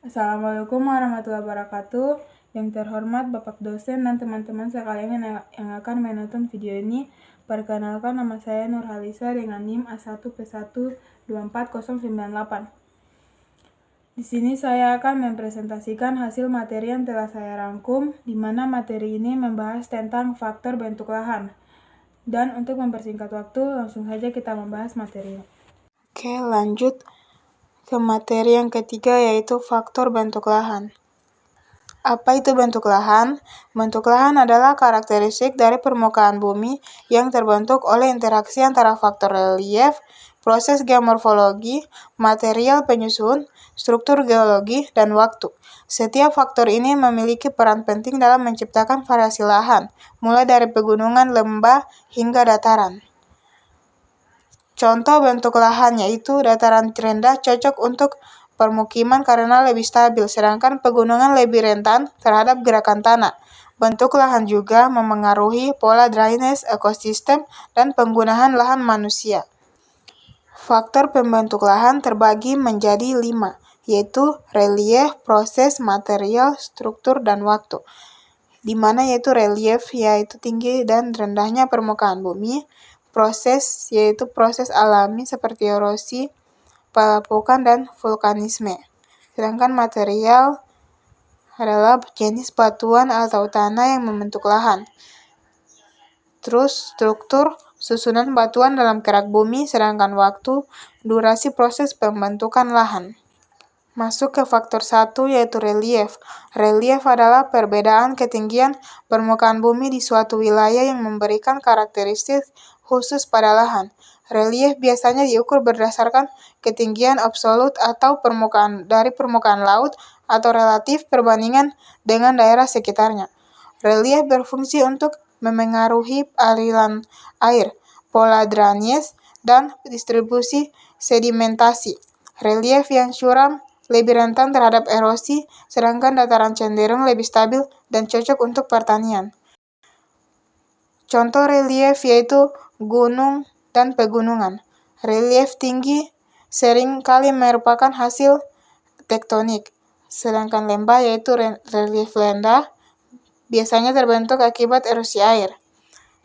Assalamualaikum warahmatullahi wabarakatuh. Yang terhormat Bapak dosen dan teman-teman sekalian yang akan menonton video ini, perkenalkan nama saya Nurhalisa dengan NIM A1P1240098. Di sini saya akan mempresentasikan hasil materi yang telah saya rangkum, di mana materi ini membahas tentang faktor bentuk lahan. Dan untuk mempersingkat waktu, langsung saja kita membahas materinya. Oke, lanjut ke materi yang ketiga, yaitu faktor bentuk lahan. Apa itu bentuk lahan? Bentuk lahan adalah karakteristik dari permukaan bumi yang terbentuk oleh interaksi antara faktor relief, proses geomorfologi, material penyusun, struktur geologi, dan waktu. Setiap faktor ini memiliki peran penting dalam menciptakan variasi lahan, mulai dari pegunungan, lembah, hingga dataran. Contoh bentuk lahan yaitu dataran rendah cocok untuk permukiman karena lebih stabil, sedangkan pegunungan lebih rentan terhadap gerakan tanah. Bentuk lahan juga memengaruhi pola drainase, ekosistem, dan penggunaan lahan manusia. Faktor pembentuk lahan terbagi menjadi 5, yaitu relief, proses, material, struktur, dan waktu. Di mana yaitu relief yaitu tinggi dan rendahnya permukaan bumi, proses yaitu proses alami seperti erosi, pelapukan, dan vulkanisme. Sedangkan material adalah jenis batuan atau tanah yang membentuk lahan. Terus struktur, susunan batuan dalam kerak bumi, sedangkan waktu, durasi proses pembentukan lahan. Masuk ke faktor 1 yaitu relief. Relief adalah perbedaan ketinggian permukaan bumi di suatu wilayah yang memberikan karakteristik khusus pada lahan. Relief biasanya diukur berdasarkan ketinggian absolut atau dari permukaan laut atau relatif perbandingan dengan daerah sekitarnya. Relief berfungsi untuk memengaruhi aliran air, pola drainase, dan distribusi sedimentasi. Relief yang curam lebih rentan terhadap erosi, sedangkan dataran cenderung lebih stabil dan cocok untuk pertanian. Contoh relief yaitu gunung dan pegunungan. Relief tinggi sering kali merupakan hasil tektonik, sedangkan lembah yaitu relief rendah biasanya terbentuk akibat erosi air,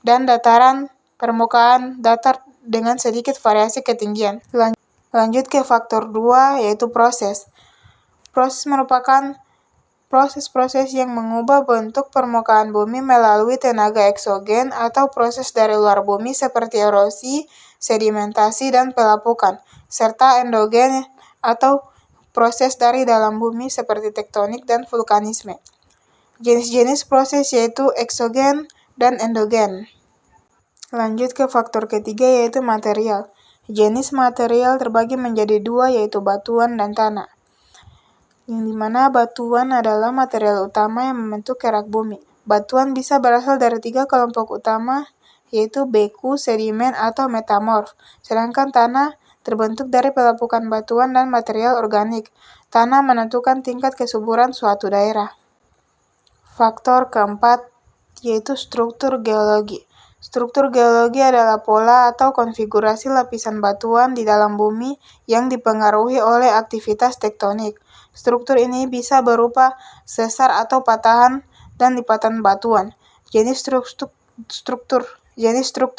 dan dataran permukaan datar dengan sedikit variasi ketinggian. Lanjut ke faktor 2 yaitu proses. Proses merupakan proses-proses yang mengubah bentuk permukaan bumi melalui tenaga eksogen atau proses dari luar bumi seperti erosi, sedimentasi, dan pelapukan, serta endogen atau proses dari dalam bumi seperti tektonik dan vulkanisme. Jenis-jenis proses yaitu eksogen dan endogen. Lanjut ke faktor ketiga yaitu material. Jenis material terbagi menjadi 2 yaitu batuan dan tanah. Yang dimana batuan adalah material utama yang membentuk kerak bumi. Batuan bisa berasal dari 3 kelompok utama yaitu beku, sedimen, atau metamorf. Sedangkan tanah terbentuk dari pelapukan batuan dan material organik. Tanah menentukan tingkat kesuburan suatu daerah. Faktor keempat yaitu struktur geologi. Struktur geologi adalah pola atau konfigurasi lapisan batuan di dalam bumi yang dipengaruhi oleh aktivitas tektonik. Struktur ini bisa berupa sesar atau patahan dan lipatan batuan. Jenis struktur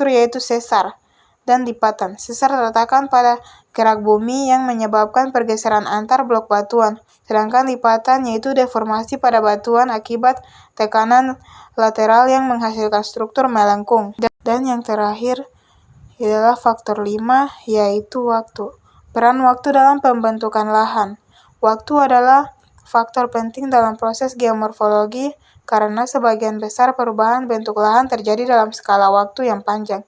yaitu sesar dan lipatan. Sesar terletakkan pada kerak bumi yang menyebabkan pergeseran antar blok batuan, sedangkan lipatan yaitu deformasi pada batuan akibat tekanan lateral yang menghasilkan struktur melengkung. Dan yang terakhir adalah faktor 5 yaitu waktu. Peran waktu dalam pembentukan lahan. Waktu adalah faktor penting dalam proses geomorfologi karena sebagian besar perubahan bentuk lahan terjadi dalam skala waktu yang panjang.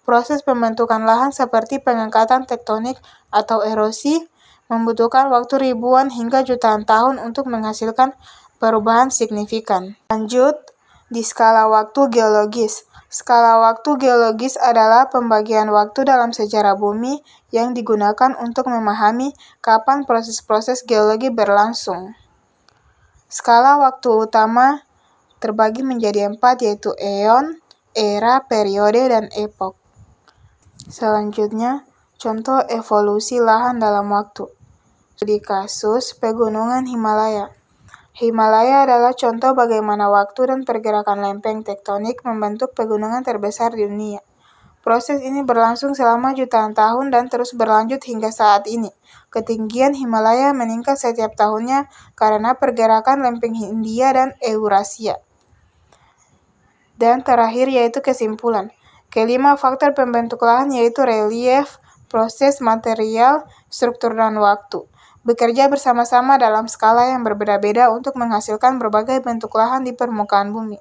Proses pembentukan lahan seperti pengangkatan tektonik atau erosi membutuhkan waktu ribuan hingga jutaan tahun untuk menghasilkan perubahan signifikan. Lanjut di skala waktu geologis. Skala waktu geologis adalah pembagian waktu dalam sejarah bumi yang digunakan untuk memahami kapan proses-proses geologi berlangsung. Skala waktu utama terbagi menjadi 4 yaitu eon, era, periode, dan epok. Selanjutnya, contoh evolusi lahan dalam waktu. Studi kasus pegunungan Himalaya. Himalaya adalah contoh bagaimana waktu dan pergerakan lempeng tektonik membentuk pegunungan terbesar di dunia. Proses ini berlangsung selama jutaan tahun dan terus berlanjut hingga saat ini. Ketinggian Himalaya meningkat setiap tahunnya karena pergerakan lempeng Hindia dan Eurasia. Dan terakhir yaitu kesimpulan. Kelima faktor pembentuk lahan yaitu relief, proses material, struktur dan waktu. Bekerja bersama-sama dalam skala yang berbeda-beda untuk menghasilkan berbagai bentuk lahan di permukaan bumi.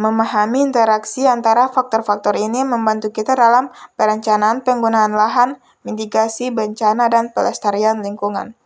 Memahami interaksi antara faktor-faktor ini membantu kita dalam perencanaan penggunaan lahan, mitigasi bencana, dan pelestarian lingkungan.